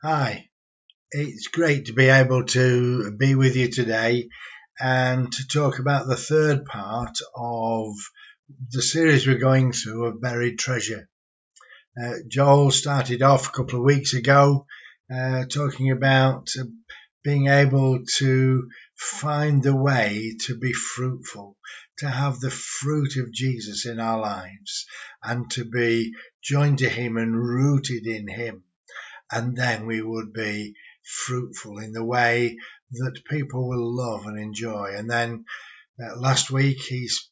Hi, it's great to be able to be with you today and to talk about the third part of the series we're going through of Buried Treasure. Joel started off a couple of weeks ago talking about being able to find the way to be fruitful, to have the fruit of Jesus in our lives, and to be joined to Him and rooted in Him. And then we would be fruitful in the way that people will love and enjoy. And then last week he's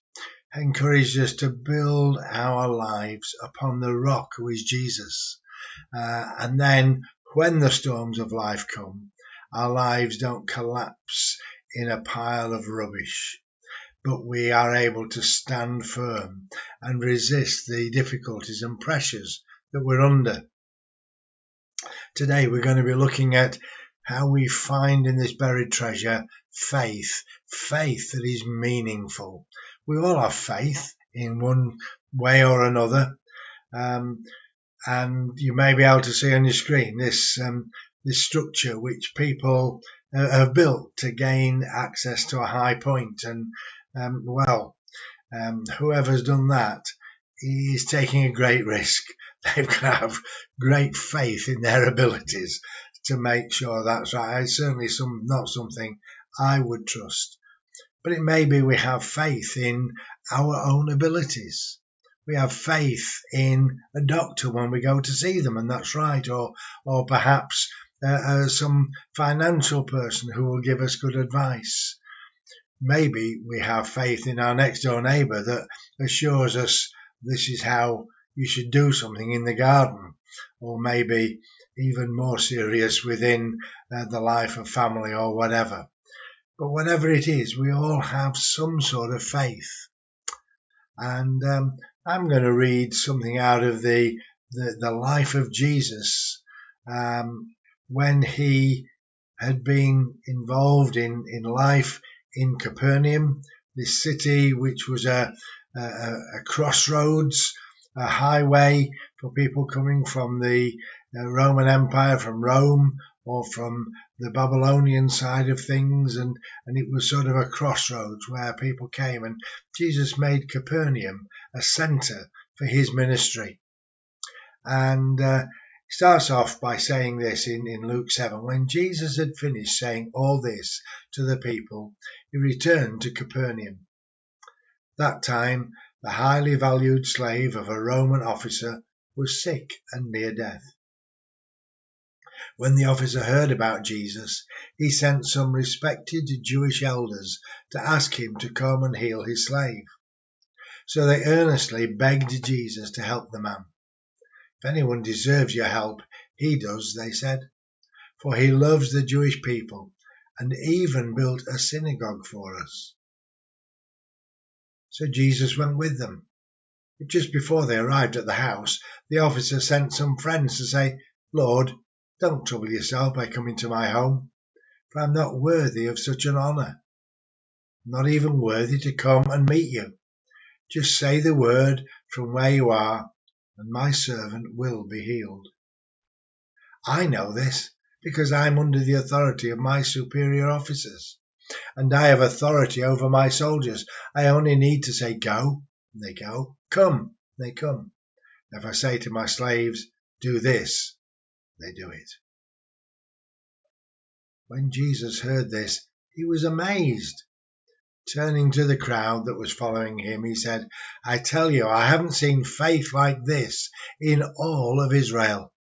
encouraged us to build our lives upon the rock who is Jesus. And then when the storms of life come, our lives don't collapse in a pile of rubbish, but we are able to stand firm and resist the difficulties and pressures that we're under. Today we're going to be looking at how we find in this buried treasure faith that is meaningful. We all have faith in one way or another, and you may be able to see on your screen this structure which people have built to gain access to a high point. And whoever's done that is taking a great risk. They've got to have great faith in their abilities to make sure that's right. It's certainly not something I would trust. But it may be we have faith in our own abilities. We have faith in a doctor when we go to see them, and that's right. Or perhaps some financial person who will give us good advice. Maybe we have faith in our next door neighbour that assures us this is how you should do something in the garden, or maybe even more serious within the life of family or whatever. But whatever it is, we all have some sort of faith. And I'm going to read something out of the life of Jesus when he had been involved in life in Capernaum, this city which was a crossroads, a highway for people coming from the Roman Empire, from Rome, or from the Babylonian side of things, and it was sort of a crossroads where people came, and Jesus made Capernaum a centre for his ministry. And he starts off by saying this in Luke 7. When Jesus had finished saying all this to the people, he returned to Capernaum. That time, the highly valued slave of a Roman officer was sick and near death. When the officer heard about Jesus, he sent some respected Jewish elders to ask him to come and heal his slave. So they earnestly begged Jesus to help the man. If anyone deserves your help, he does, they said, for he loves the Jewish people and even built a synagogue for us. So Jesus went with them. But just before they arrived at the house, the officer sent some friends to say, Lord, don't trouble yourself by coming to my home, for I'm not worthy of such an honour. I'm not even worthy to come and meet you. Just say the word from where you are, and my servant will be healed. I know this because I'm under the authority of my superior officers, and I have authority over my soldiers. I only need to say go, and they go, come, they come. If I say to my slaves, do this, they do it. When Jesus heard this, he was amazed. Turning to the crowd that was following him, he said, I tell you, I haven't seen faith like this in all of Israel.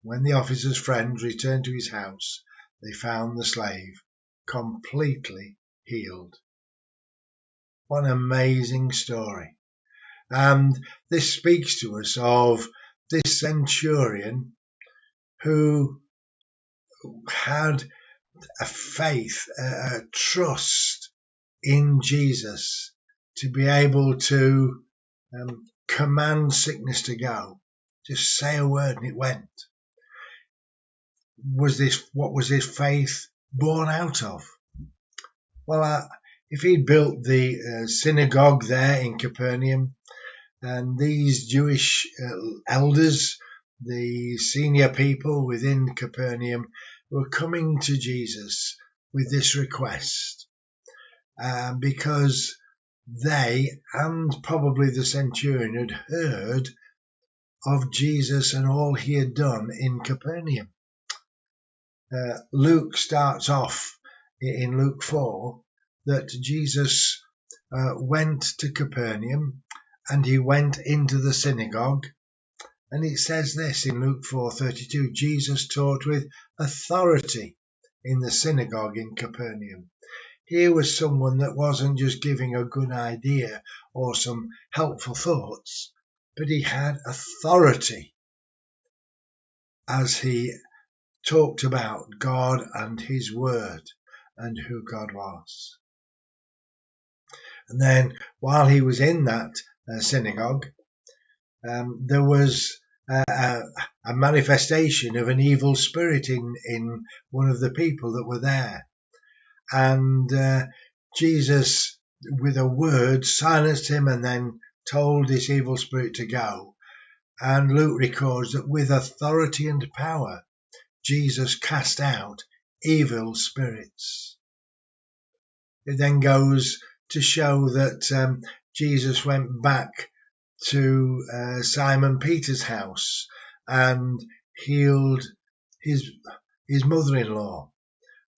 When the officer's friends returned to his house, they found the slave completely healed. What an amazing story. And this speaks to us of this centurion who had a faith, a trust in Jesus to be able to command sickness to go. Just say a word and it went. What was his faith born out of? Well, if he built the synagogue there in Capernaum, and these Jewish elders the senior people within Capernaum were coming to Jesus with this request, because they and probably the centurion had heard of Jesus and all he had done in Capernaum. Luke starts off in Luke 4 that Jesus went to Capernaum and he went into the synagogue, and it says this in Luke 4:32, Jesus taught with authority in the synagogue in Capernaum. Here was someone that wasn't just giving a good idea or some helpful thoughts, but he had authority as he talked about God and his word and who God was. And then while he was in that synagogue, there was a manifestation of an evil spirit in one of the people that were there. And Jesus, with a word, silenced him and then told this evil spirit to go. And Luke records that with authority and power, Jesus cast out evil spirits. It then goes to show that Jesus went back to Simon Peter's house and healed his mother-in-law.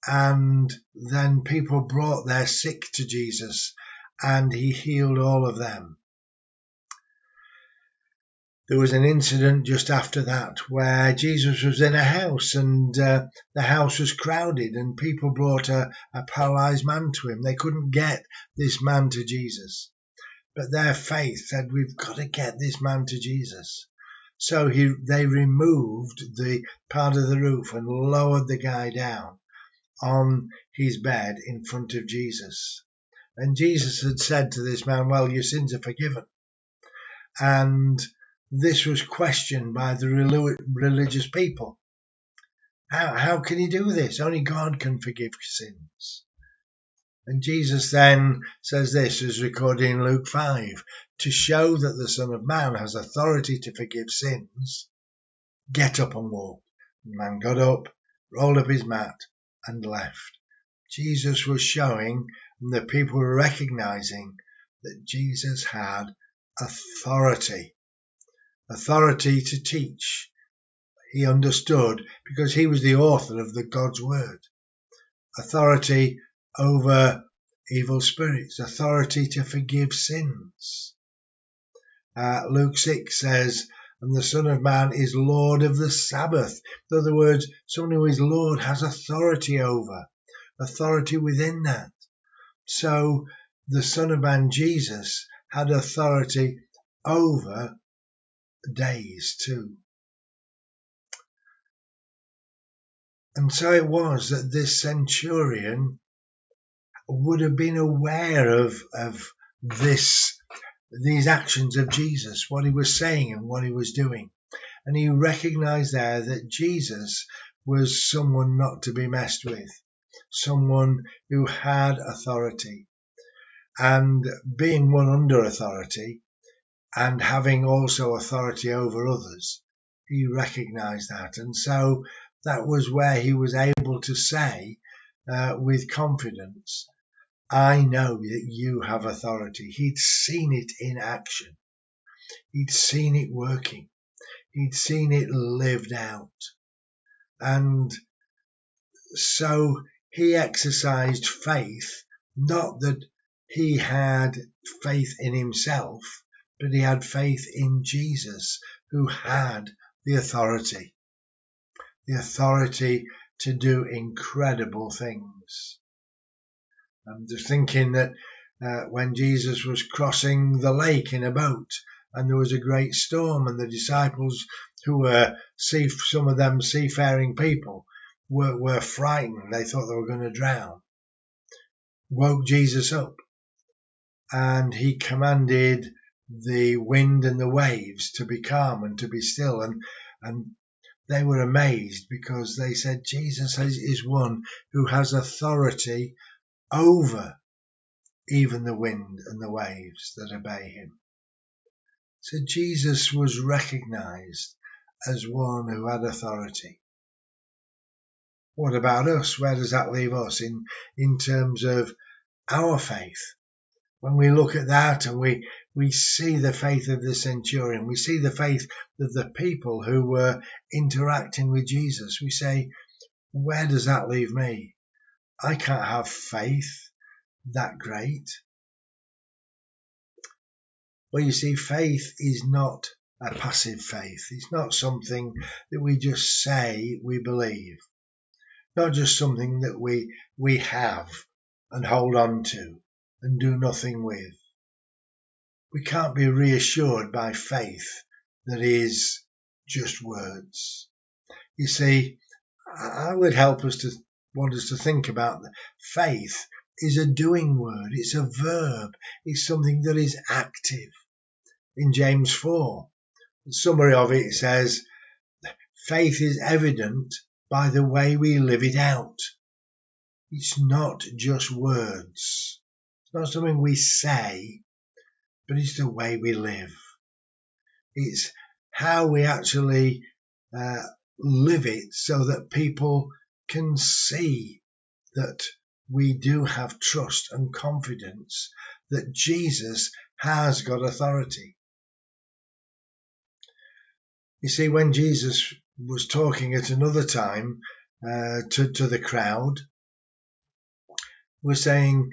And then people brought their sick to Jesus and he healed all of them. There was an incident just after that where Jesus was in a house and the house was crowded and people brought a paralyzed man to him. They couldn't get this man to Jesus, but their faith said, we've got to get this man to Jesus. So they removed the part of the roof and lowered the guy down on his bed in front of Jesus. And Jesus had said to this man, well, your sins are forgiven. And this was questioned by the religious people. How can he do this? Only God can forgive sins. And Jesus then says this, as recorded in Luke 5, to show that the Son of Man has authority to forgive sins, get up and walk. The man got up, rolled up his mat, and left. Jesus was showing, and the people were recognizing that Jesus had authority to teach. He understood because he was the author of the God's word. Authority over evil spirits, authority to forgive sins. Luke 6 says, and the Son of Man is Lord of the Sabbath. In other words, someone who is Lord has authority over, authority within that. So the Son of Man, Jesus, had authority over days too. And so it was that this centurion would have been aware of these actions of Jesus, what he was saying and what he was doing. And he recognized there that Jesus was someone not to be messed with, someone who had authority. And being one under authority and having also authority over others, he recognized that. And so that was where he was able to say with confidence, I know that you have authority. He'd seen it in action. He'd seen it working. He'd seen it lived out. And so he exercised faith, not that he had faith in himself, but he had faith in Jesus, who had the authority to do incredible things. I'm just thinking that when Jesus was crossing the lake in a boat and there was a great storm and the disciples, who were some of them seafaring people, were frightened. They thought they were going to drown. Woke Jesus up and he commanded the wind and the waves to be calm and to be still. And they were amazed because they said Jesus is one who has authority over even the wind and the waves that obey him. So Jesus was recognized as one who had authority. What about us? Where does that leave us in terms of our faith? When we look at that and we see the faith of the centurion, we see the faith of the people who were interacting with Jesus, we say, where does that leave me? I can't have faith that great. Well, you see, faith is not a passive faith. It's not something that we just say we believe. Not just something that we have and hold on to and do nothing with. We can't be reassured by faith that is just words. You see, I would want us to think about that. Faith is a doing word. It's a verb. It's something that is active. In James 4, the summary of it says, faith is evident by the way we live it out. It's not just words. It's not something we say, but it's the way we live. It's how we actually live it so that people can see that we do have trust and confidence that Jesus has got authority. You see, when Jesus was talking at another time to the crowd, was saying,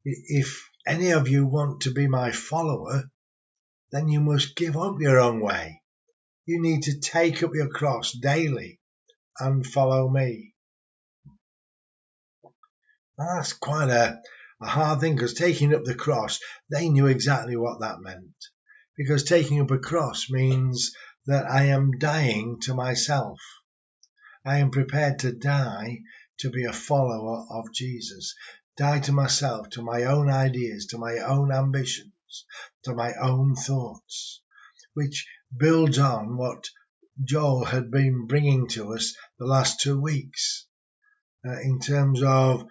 if any of you want to be my follower, then you must give up your own way. You need to take up your cross daily and follow me. Now, that's quite a hard thing, because taking up the cross, they knew exactly what that meant. Because taking up a cross means that I am dying to myself. I am prepared to die to be a follower of Jesus. Die to myself, to my own ideas, to my own ambitions, to my own thoughts, which builds on what Joel had been bringing to us the last 2 weeks in terms of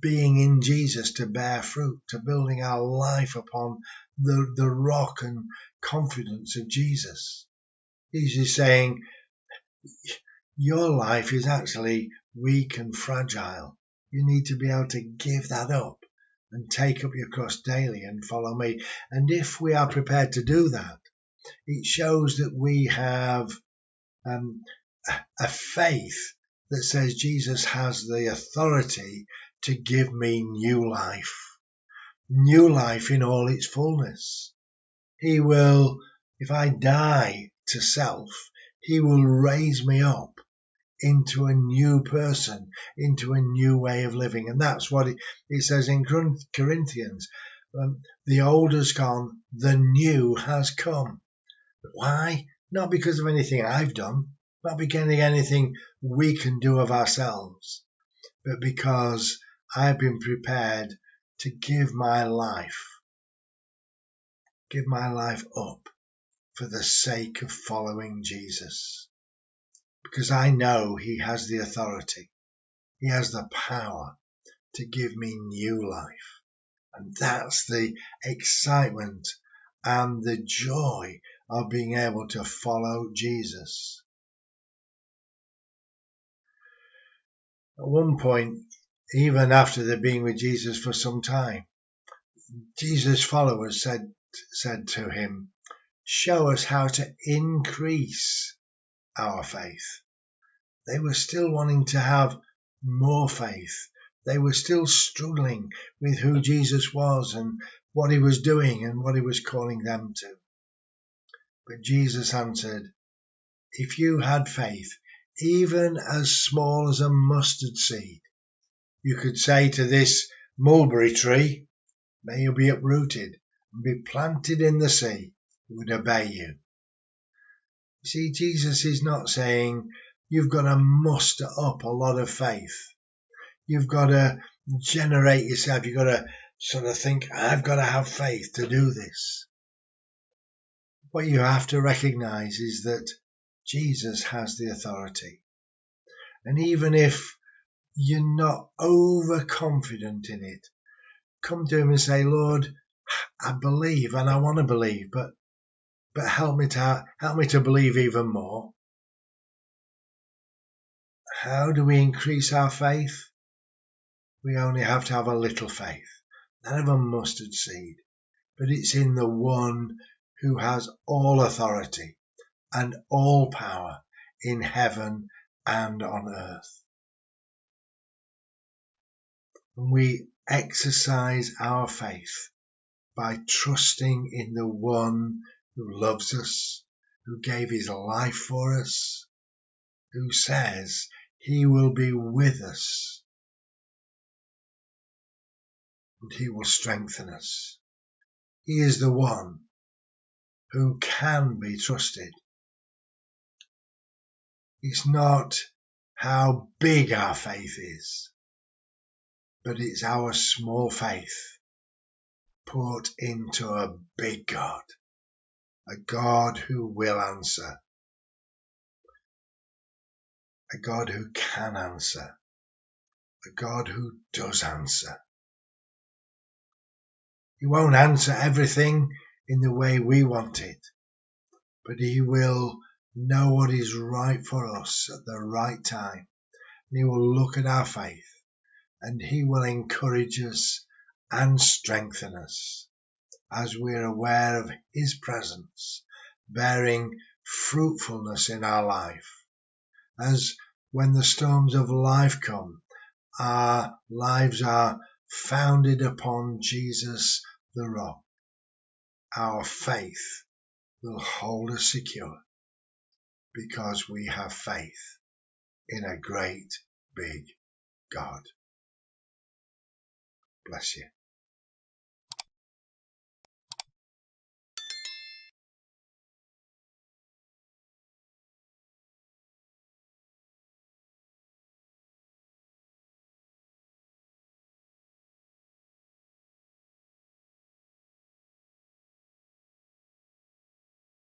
being in Jesus to bear fruit, to building our life upon the rock and confidence of Jesus. He's just saying, your life is actually weak and fragile. You need to be able to give that up and take up your cross daily and follow me. And if we are prepared to do that, it shows that we have a faith that says Jesus has the authority to give me new life in all its fullness. He will, if I die to self, he will raise me up into a new person, into a new way of living. And that's what it says in Corinthians. The old has gone, the new has come. Why? Not because of anything I've done, not because of anything we can do of ourselves, but because I've been prepared to give my life up for the sake of following Jesus. Because I know he has the authority, he has the power to give me new life. And that's the excitement and the joy of being able to follow Jesus. At one point, even after they'd been with Jesus for some time, Jesus' followers said to him, show us how to increase our faith. They were still wanting to have more faith. They were still struggling with who Jesus was and what he was doing and what he was calling them to. But Jesus answered, if you had faith, even as small as a mustard seed, you could say to this mulberry tree, may you be uprooted and be planted in the sea, it would obey you. See, Jesus is not saying you've got to muster up a lot of faith. You've got to generate yourself. You've got to sort of think, I've got to have faith to do this. What you have to recognize is that Jesus has the authority. And even if you're not overconfident in it, come to him and say, Lord, I believe and I want to believe, but help me to believe even more. How do we increase our faith? We only have to have a little faith, not of a mustard seed, but it's in the one who has all authority and all power in heaven and on earth. And we exercise our faith by trusting in the one who loves us, who gave his life for us, who says he will be with us and he will strengthen us. He is the one who can be trusted. It's not how big our faith is, but it's our small faith put into a big God, a God who will answer, a God who can answer, a God who does answer. He won't answer everything in the way we want it, but he will know what is right for us at the right time. And he will look at our faith and he will encourage us and strengthen us as we're aware of his presence, bearing fruitfulness in our life. As when the storms of life come, our lives are founded upon Jesus the rock. Our faith will hold us secure because we have faith in a great big God. Bless you.